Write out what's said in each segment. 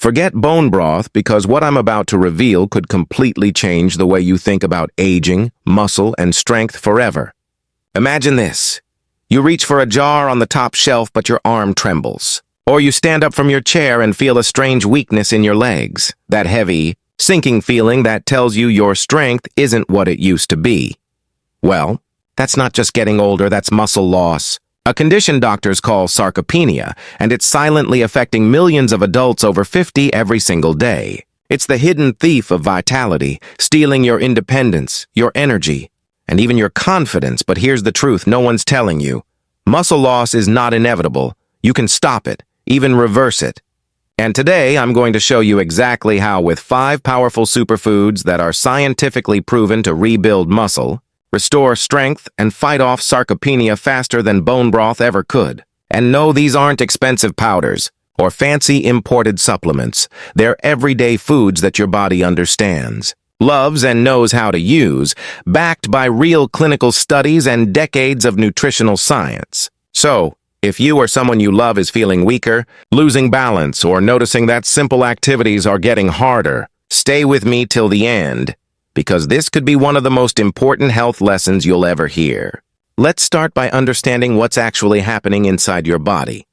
Forget bone broth because what I'm about to reveal could completely change the way you think about aging, muscle, and strength forever. Imagine this. You reach for a jar on the top shelf, but your arm trembles. Or you stand up from your chair and feel a strange weakness in your legs, that heavy, sinking feeling that tells you your strength isn't what it used to be. Well, that's not just getting older, that's muscle loss. A condition doctors call sarcopenia, and it's silently affecting millions of adults over 50 every single day. It's the hidden thief of vitality, stealing your independence, your energy, and even your confidence. But here's the truth no one's telling you. Muscle loss is not inevitable. You can stop it, even reverse it. And today, I'm going to show you exactly how, with 5 powerful superfoods that are scientifically proven to rebuild muscle, restore strength, and fight off sarcopenia faster than bone broth ever could. And no, these aren't expensive powders or fancy imported supplements. They're everyday foods that your body understands, loves, and knows how to use, backed by real clinical studies and decades of nutritional science. So, if you or someone you love is feeling weaker, losing balance, or noticing that simple activities are getting harder, stay with me till the end, because this could be one of the most important health lessons you'll ever hear. Let's start by understanding what's actually happening inside your body.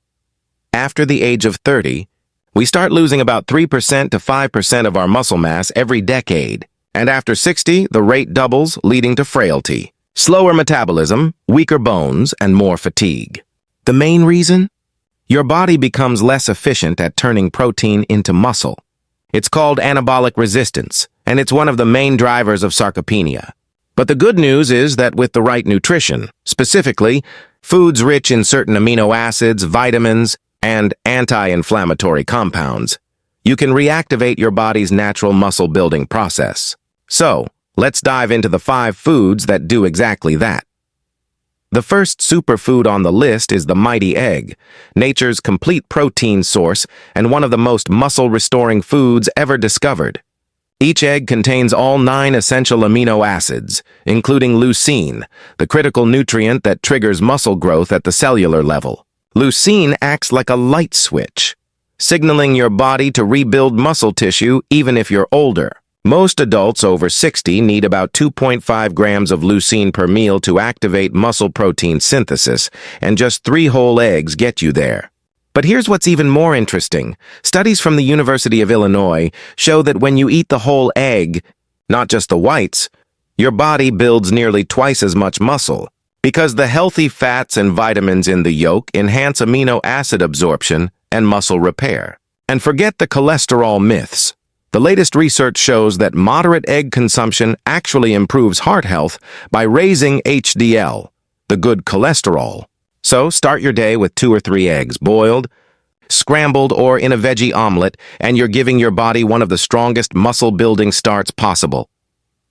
After the age of 30, we start losing about 3% to 5% of our muscle mass every decade. And after 60, the rate doubles, leading to frailty, slower metabolism, weaker bones, and more fatigue. The main reason? Your body becomes less efficient at turning protein into muscle. It's called anabolic resistance, and it's one of the main drivers of sarcopenia. But the good news is that with the right nutrition, specifically foods rich in certain amino acids, vitamins, and anti-inflammatory compounds, you can reactivate your body's natural muscle-building process. So, let's dive into the 5 foods that do exactly that. The first superfood on the list is the mighty egg, nature's complete protein source and one of the most muscle-restoring foods ever discovered. Each egg contains all 9 essential amino acids, including leucine, the critical nutrient that triggers muscle growth at the cellular level. Leucine acts like a light switch, signaling your body to rebuild muscle tissue even if you're older. Most adults over 60 need about 2.5 grams of leucine per meal to activate muscle protein synthesis, and just 3 whole eggs get you there. But here's what's even more interesting. Studies from the University of Illinois show that when you eat the whole egg, not just the whites, your body builds nearly twice as much muscle, because the healthy fats and vitamins in the yolk enhance amino acid absorption and muscle repair. And forget the cholesterol myths. The latest research shows that moderate egg consumption actually improves heart health by raising HDL, the good cholesterol. So start your day with 2 or 3 eggs, boiled, scrambled, or in a veggie omelet, and you're giving your body one of the strongest muscle-building starts possible.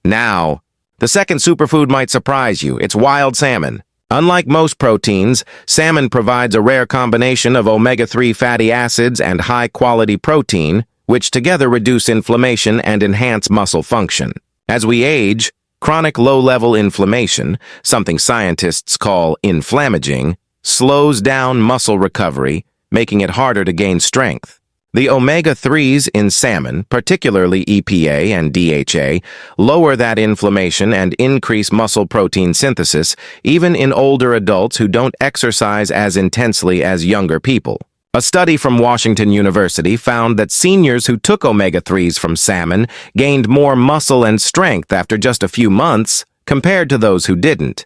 Now, the second superfood might surprise you. It's wild salmon. Unlike most proteins, salmon provides a rare combination of omega-3 fatty acids and high-quality protein, which together reduce inflammation and enhance muscle function. As we age, chronic low-level inflammation, something scientists call inflammaging, slows down muscle recovery, making it harder to gain strength. The omega-3s in salmon, particularly EPA and DHA, lower that inflammation and increase muscle protein synthesis, even in older adults who don't exercise as intensely as younger people. A study from Washington University found that seniors who took omega-3s from salmon gained more muscle and strength after just a few months compared to those who didn't.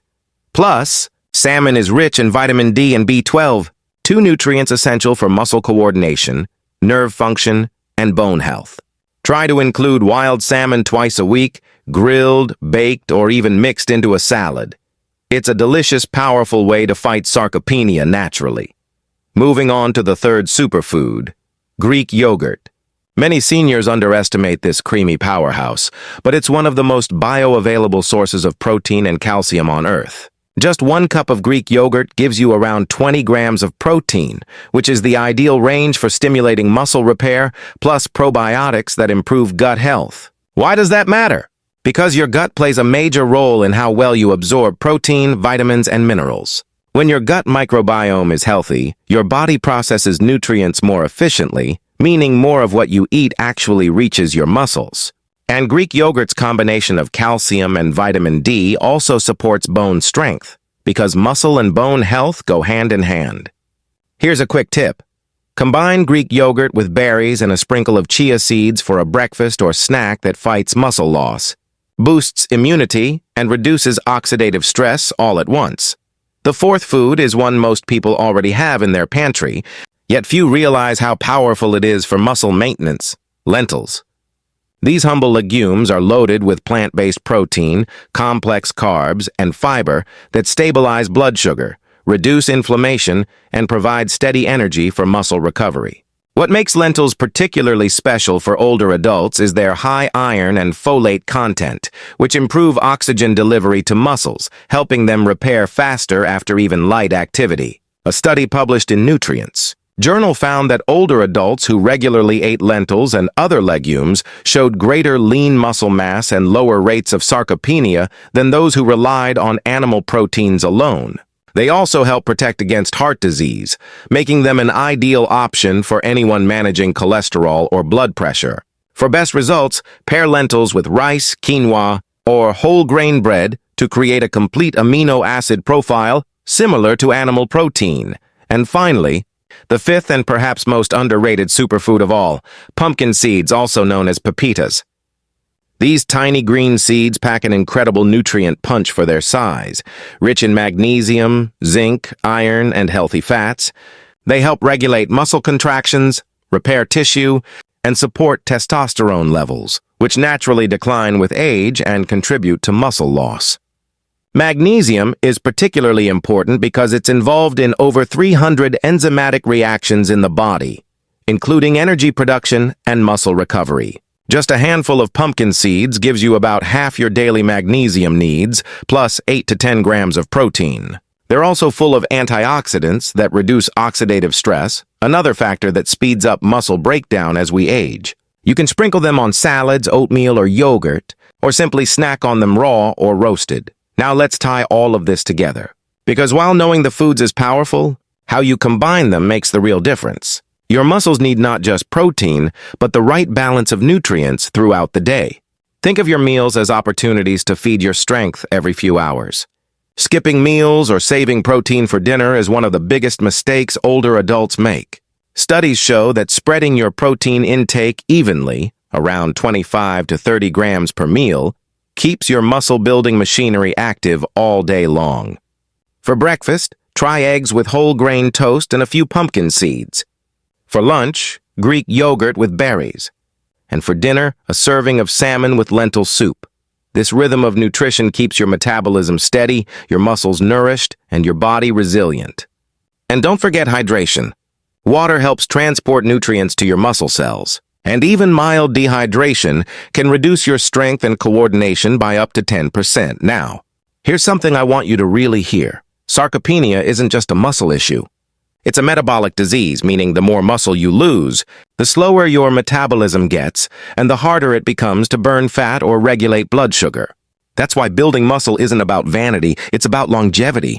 Plus, salmon is rich in vitamin D and B12, 2 nutrients essential for muscle coordination, nerve function, and bone health. Try to include wild salmon twice a week, grilled, baked, or even mixed into a salad. It's a delicious, powerful way to fight sarcopenia naturally. Moving on to the third superfood, Greek yogurt. Many seniors underestimate this creamy powerhouse, but it's one of the most bioavailable sources of protein and calcium on Earth. Just 1 cup of Greek yogurt gives you around 20 grams of protein, which is the ideal range for stimulating muscle repair, plus probiotics that improve gut health. Why does that matter? Because your gut plays a major role in how well you absorb protein, vitamins, and minerals. When your gut microbiome is healthy, your body processes nutrients more efficiently, meaning more of what you eat actually reaches your muscles. And Greek yogurt's combination of calcium and vitamin D also supports bone strength, because muscle and bone health go hand in hand. Here's a quick tip. Combine Greek yogurt with berries and a sprinkle of chia seeds for a breakfast or snack that fights muscle loss, boosts immunity, and reduces oxidative stress all at once. The fourth food is one most people already have in their pantry, yet few realize how powerful it is for muscle maintenance: lentils. These humble legumes are loaded with plant-based protein, complex carbs, and fiber that stabilize blood sugar, reduce inflammation, and provide steady energy for muscle recovery. What makes lentils particularly special for older adults is their high iron and folate content, which improve oxygen delivery to muscles, helping them repair faster after even light activity. A study published in Nutrients Journal found that older adults who regularly ate lentils and other legumes showed greater lean muscle mass and lower rates of sarcopenia than those who relied on animal proteins alone. They also help protect against heart disease, making them an ideal option for anyone managing cholesterol or blood pressure. For best results, pair lentils with rice, quinoa, or whole grain bread to create a complete amino acid profile similar to animal protein. And finally, the fifth and perhaps most underrated superfood of all, pumpkin seeds, also known as pepitas. These tiny green seeds pack an incredible nutrient punch for their size. Rich in magnesium, zinc, iron, and healthy fats, they help regulate muscle contractions, repair tissue, and support testosterone levels, which naturally decline with age and contribute to muscle loss. Magnesium is particularly important because it's involved in over 300 enzymatic reactions in the body, including energy production and muscle recovery. Just a handful of pumpkin seeds gives you about half your daily magnesium needs, plus 8 to 10 grams of protein. They're also full of antioxidants that reduce oxidative stress, another factor that speeds up muscle breakdown as we age. You can sprinkle them on salads, oatmeal, or yogurt, or simply snack on them raw or roasted. Now let's tie all of this together. Because while knowing the foods is powerful, how you combine them makes the real difference. Your muscles need not just protein, but the right balance of nutrients throughout the day. Think of your meals as opportunities to feed your strength every few hours. Skipping meals or saving protein for dinner is one of the biggest mistakes older adults make. Studies show that spreading your protein intake evenly, around 25 to 30 grams per meal, keeps your muscle-building machinery active all day long. For breakfast, try eggs with whole grain toast and a few pumpkin seeds. For lunch, Greek yogurt with berries. And for dinner, a serving of salmon with lentil soup. This rhythm of nutrition keeps your metabolism steady, your muscles nourished, and your body resilient. And don't forget hydration. Water helps transport nutrients to your muscle cells. And even mild dehydration can reduce your strength and coordination by up to 10%. Now, here's something I want you to really hear. Sarcopenia isn't just a muscle issue. It's a metabolic disease, meaning the more muscle you lose, the slower your metabolism gets, and the harder it becomes to burn fat or regulate blood sugar. That's why building muscle isn't about vanity, it's about longevity.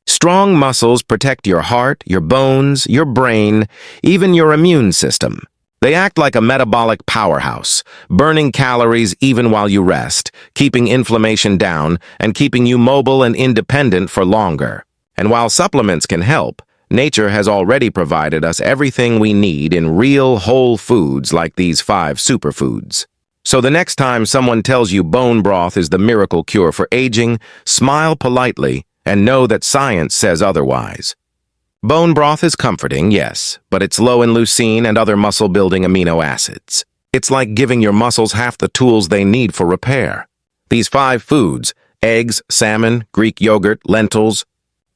Strong muscles protect your heart, your bones, your brain, even your immune system. They act like a metabolic powerhouse, burning calories even while you rest, keeping inflammation down, and keeping you mobile and independent for longer. And while supplements can help, nature has already provided us everything we need in real whole foods like these 5 superfoods. So the next time someone tells you bone broth is the miracle cure for aging, smile politely and know that science says otherwise. Bone broth is comforting, yes, but it's low in leucine and other muscle-building amino acids. It's like giving your muscles half the tools they need for repair. These 5 foods, eggs, salmon, Greek yogurt, lentils,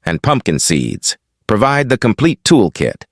and pumpkin seeds, provide the complete toolkit,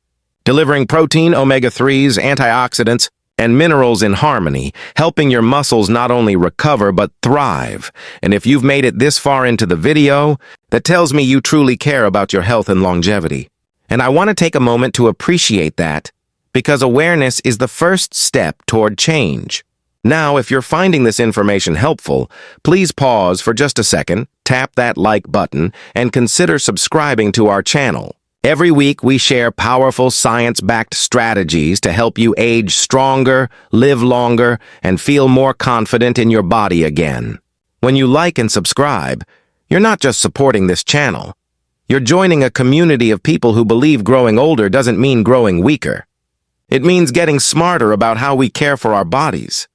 delivering protein, omega-3s, antioxidants, and minerals in harmony, helping your muscles not only recover but thrive. And if you've made it this far into the video, that tells me you truly care about your health and longevity. And I want to take a moment to appreciate that, because awareness is the first step toward change. Now, if you're finding this information helpful, please pause for just a second, tap that like button, and consider subscribing to our channel. Every week, we share powerful science-backed strategies to help you age stronger, live longer, and feel more confident in your body again. When you like and subscribe, you're not just supporting this channel. You're joining a community of people who believe growing older doesn't mean growing weaker. It means getting smarter about how we care for our bodies.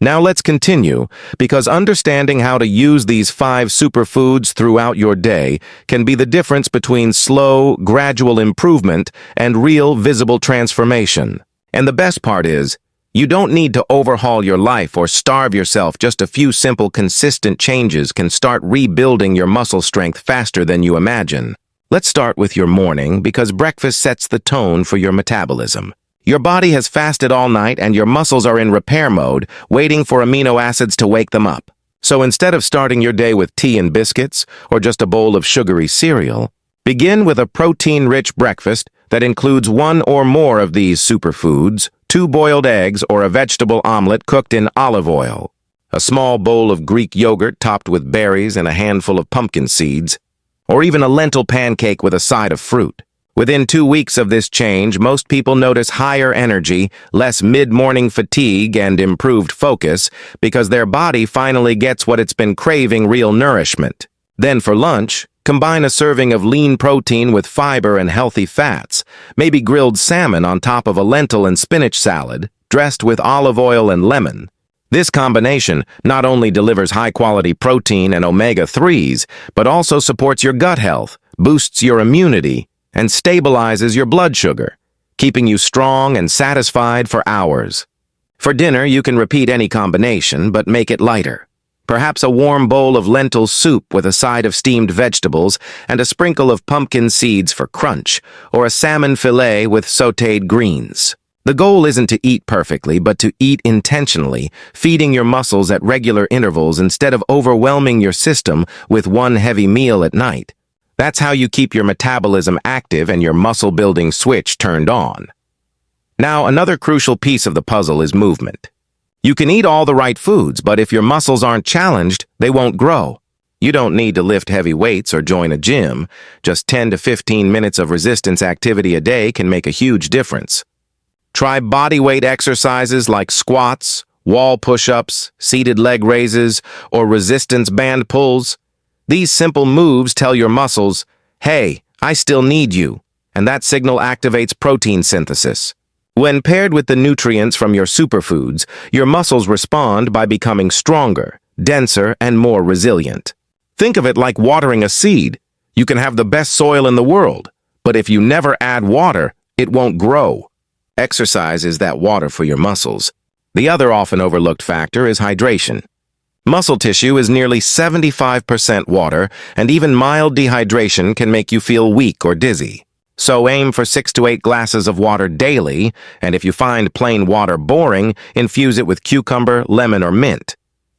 Now let's continue, because understanding how to use these 5 superfoods throughout your day can be the difference between slow, gradual improvement and real, visible transformation. And the best part is, you don't need to overhaul your life or starve yourself. Just a few simple, consistent changes can start rebuilding your muscle strength faster than you imagine. Let's start with your morning, because breakfast sets the tone for your metabolism. Your body has fasted all night and your muscles are in repair mode, waiting for amino acids to wake them up. So instead of starting your day with tea and biscuits or just a bowl of sugary cereal, begin with a protein-rich breakfast that includes 1 or more of these superfoods, 2 boiled eggs or a vegetable omelet cooked in olive oil, a small bowl of Greek yogurt topped with berries and a handful of pumpkin seeds, or even a lentil pancake with a side of fruit. Within 2 weeks of this change, most people notice higher energy, less mid-morning fatigue, and improved focus because their body finally gets what it's been craving: real nourishment. Then for lunch, combine a serving of lean protein with fiber and healthy fats, maybe grilled salmon on top of a lentil and spinach salad, dressed with olive oil and lemon. This combination not only delivers high-quality protein and omega-3s, but also supports your gut health, boosts your immunity, and stabilizes your blood sugar, keeping you strong and satisfied for hours. For dinner, you can repeat any combination, but make it lighter. Perhaps a warm bowl of lentil soup with a side of steamed vegetables and a sprinkle of pumpkin seeds for crunch, or a salmon fillet with sautéed greens. The goal isn't to eat perfectly, but to eat intentionally, feeding your muscles at regular intervals instead of overwhelming your system with one heavy meal at night. That's how you keep your metabolism active and your muscle-building switch turned on. Now, another crucial piece of the puzzle is movement. You can eat all the right foods, but if your muscles aren't challenged, they won't grow. You don't need to lift heavy weights or join a gym. Just 10 to 15 minutes of resistance activity a day can make a huge difference. Try bodyweight exercises like squats, wall push-ups, seated leg raises, or resistance band pulls. These simple moves tell your muscles, "Hey, I still need you," and that signal activates protein synthesis. When paired with the nutrients from your superfoods, your muscles respond by becoming stronger, denser, and more resilient. Think of it like watering a seed. You can have the best soil in the world, but if you never add water, it won't grow. Exercise is that water for your muscles. The other often overlooked factor is hydration. Muscle tissue is nearly 75% water, and even mild dehydration can make you feel weak or dizzy. So aim for 6 to 8 glasses of water daily, and if you find plain water boring, infuse it with cucumber, lemon, or mint.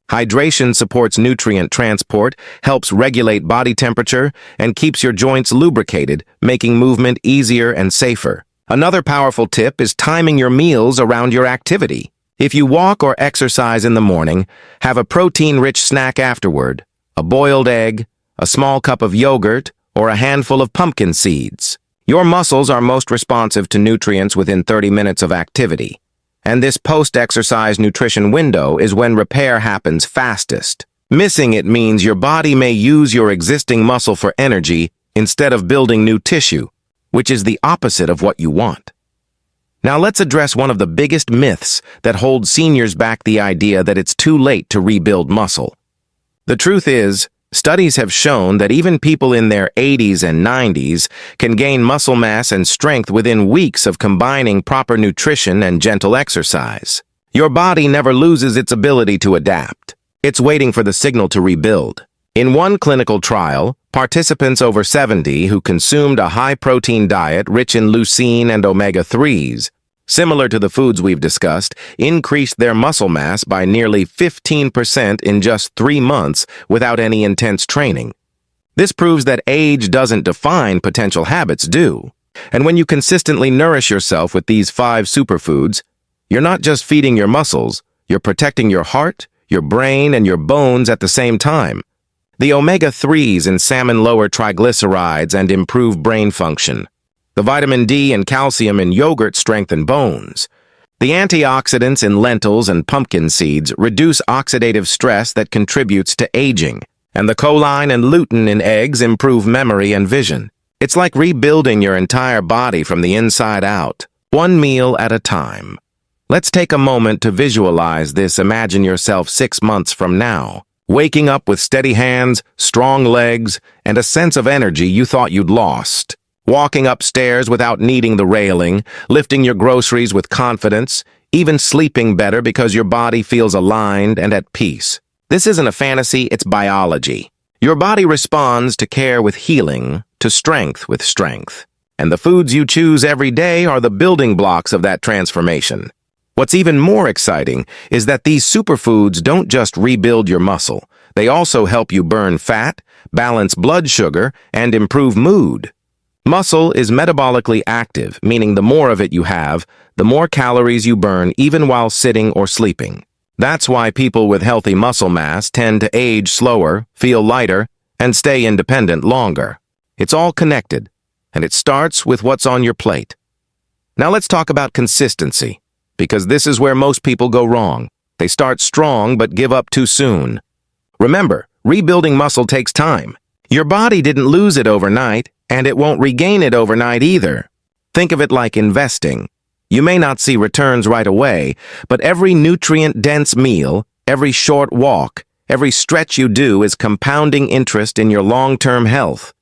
Hydration supports nutrient transport, helps regulate body temperature, and keeps your joints lubricated, making movement easier and safer. Another powerful tip is timing your meals around your activity. If you walk or exercise in the morning, have a protein-rich snack afterward, a boiled egg, a small cup of yogurt, or a handful of pumpkin seeds. Your muscles are most responsive to nutrients within 30 minutes of activity, and this post-exercise nutrition window is when repair happens fastest. Missing it means your body may use your existing muscle for energy instead of building new tissue, which is the opposite of what you want. Now let's address one of the biggest myths that hold seniors back: the idea that it's too late to rebuild muscle. The truth is, studies have shown that even people in their 80s and 90s can gain muscle mass and strength within weeks of combining proper nutrition and gentle exercise. Your body never loses its ability to adapt. It's waiting for the signal to rebuild. In one clinical trial, participants over 70 who consumed a high-protein diet rich in leucine and omega-3s, similar to the foods we've discussed, increased their muscle mass by nearly 15% in just 3 months without any intense training. This proves that age doesn't define potential habits, do. And when you consistently nourish yourself with these 5 superfoods, you're not just feeding your muscles, you're protecting your heart, your brain, and your bones at the same time. The omega-3s in salmon lower triglycerides and improve brain function, The vitamin D and calcium in yogurt strengthen bones. The antioxidants in lentils and pumpkin seeds reduce oxidative stress that contributes to aging, and the choline and lutein in eggs improve memory and vision. It's like rebuilding your entire body from the inside out, one meal at a time. Let's take a moment to visualize this. Imagine yourself 6 months from now, waking up with steady hands, strong legs, and a sense of energy you thought you'd lost. Walking upstairs without needing the railing, lifting your groceries with confidence, even sleeping better because your body feels aligned and at peace. This isn't a fantasy, it's biology. Your body responds to care with healing, to strength with strength. And the foods you choose every day are the building blocks of that transformation. What's even more exciting is that these superfoods don't just rebuild your muscle. They also help you burn fat, balance blood sugar, and improve mood. Muscle is metabolically active, meaning the more of it you have, the more calories you burn even while sitting or sleeping. That's why people with healthy muscle mass tend to age slower, feel lighter, and stay independent longer. It's all connected, and it starts with what's on your plate. Now let's talk about consistency, because this is where most people go wrong. They start strong but give up too soon. Remember, rebuilding muscle takes time. Your body didn't lose it overnight, and it won't regain it overnight either. Think of it like investing. You may not see returns right away, but every nutrient-dense meal, every short walk, every stretch you do is compounding interest in your long-term health.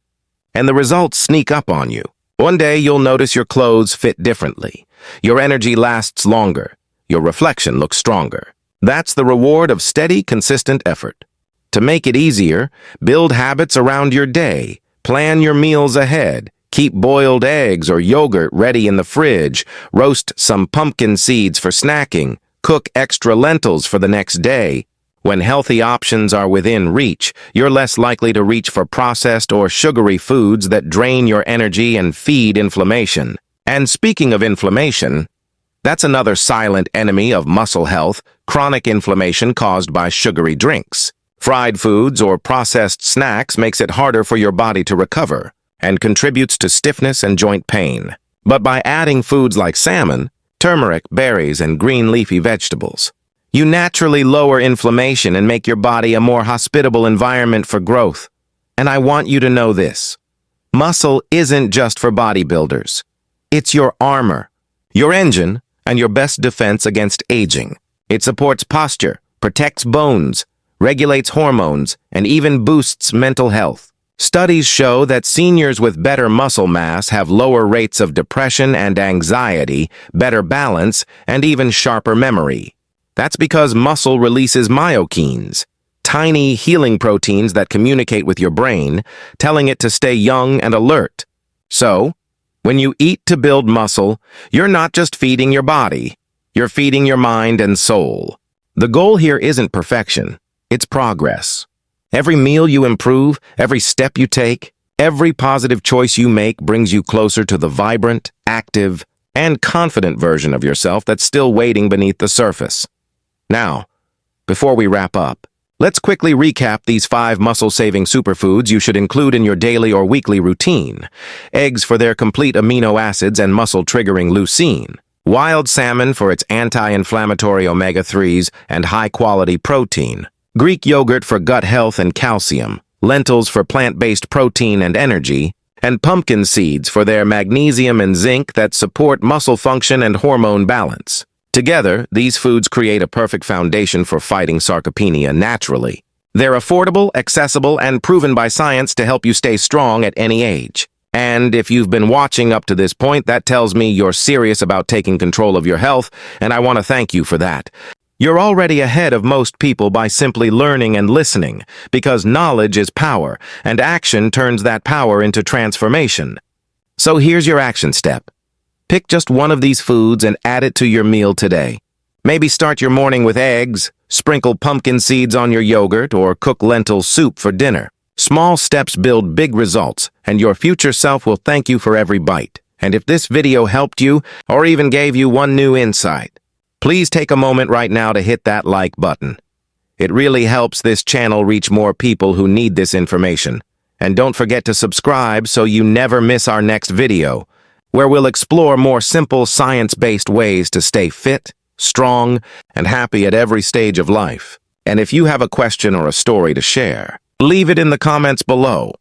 And the results sneak up on you. One day you'll notice your clothes fit differently. Your energy lasts longer. Your reflection looks stronger. That's the reward of steady, consistent effort. To make it easier, build habits around your day. Plan your meals ahead. Keep boiled eggs or yogurt ready in the fridge. Roast some pumpkin seeds for snacking. Cook extra lentils for the next day. When healthy options are within reach, you're less likely to reach for processed or sugary foods that drain your energy and feed inflammation. And speaking of inflammation, that's another silent enemy of muscle health, chronic inflammation caused by sugary drinks. Fried foods or processed snacks makes it harder for your body to recover and contributes to stiffness and joint pain. But by adding foods like salmon, turmeric, berries, and green leafy vegetables, you naturally lower inflammation and make your body a more hospitable environment for growth. And I want you to know this. Muscle isn't just for bodybuilders. It's your armor, your engine, and your best defense against aging. It supports posture, protects bones, regulates hormones, and even boosts mental health. Studies show that seniors with better muscle mass have lower rates of depression and anxiety, better balance, and even sharper memory. That's because muscle releases myokines, tiny healing proteins that communicate with your brain, telling it to stay young and alert. So, when you eat to build muscle, you're not just feeding your body, you're feeding your mind and soul. The goal here isn't perfection. It's progress. Every meal you improve, every step you take, every positive choice you make brings you closer to the vibrant, active, and confident version of yourself that's still waiting beneath the surface. Now, before we wrap up, let's quickly recap these 5 muscle-saving superfoods you should include in your daily or weekly routine. Eggs for their complete amino acids and muscle-triggering leucine. Wild salmon for its anti-inflammatory omega-3s and high-quality protein. Greek yogurt for gut health and calcium, lentils for plant-based protein and energy, and pumpkin seeds for their magnesium and zinc that support muscle function and hormone balance. Together, these foods create a perfect foundation for fighting sarcopenia naturally. They're affordable, accessible, and proven by science to help you stay strong at any age. And if you've been watching up to this point, that tells me you're serious about taking control of your health, and I want to thank you for that. You're already ahead of most people by simply learning and listening, because knowledge is power, and action turns that power into transformation. So here's your action step. Pick just one of these foods and add it to your meal today. Maybe start your morning with eggs, sprinkle pumpkin seeds on your yogurt, or cook lentil soup for dinner. Small steps build big results, and your future self will thank you for every bite. And if this video helped you, or even gave you one new insight, please take a moment right now to hit that like button. It really helps this channel reach more people who need this information. And don't forget to subscribe so you never miss our next video. where we'll explore more simple science-based ways to stay fit, strong, and happy at every stage of life. And if you have a question or a story to share, leave it in the comments below.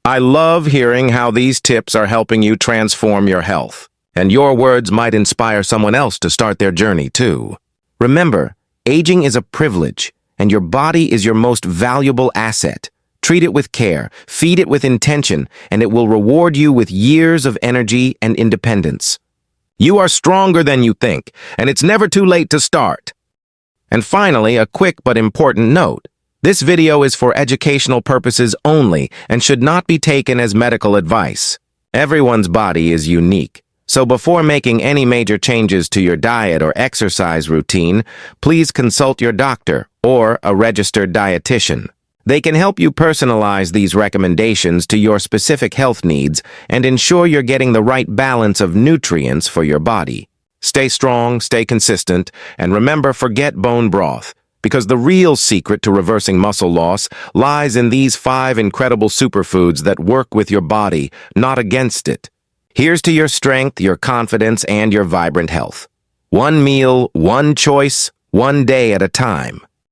I love hearing how these tips are helping you transform your health, and your words might inspire someone else to start their journey too. Remember, aging is a privilege, and your body is your most valuable asset. Treat it with care, feed it with intention, and it will reward you with years of energy and independence. You are stronger than you think, and it's never too late to start. And finally, a quick but important note. This video is for educational purposes only and should not be taken as medical advice. Everyone's body is unique, so before making any major changes to your diet or exercise routine, please consult your doctor or a registered dietitian. They can help you personalize these recommendations to your specific health needs and ensure you're getting the right balance of nutrients for your body. Stay strong, stay consistent, and remember, forget bone broth, because the real secret to reversing muscle loss lies in these 5 incredible superfoods that work with your body, not against it. Here's to your strength, your confidence, and your vibrant health. One meal, one choice, one day at a time.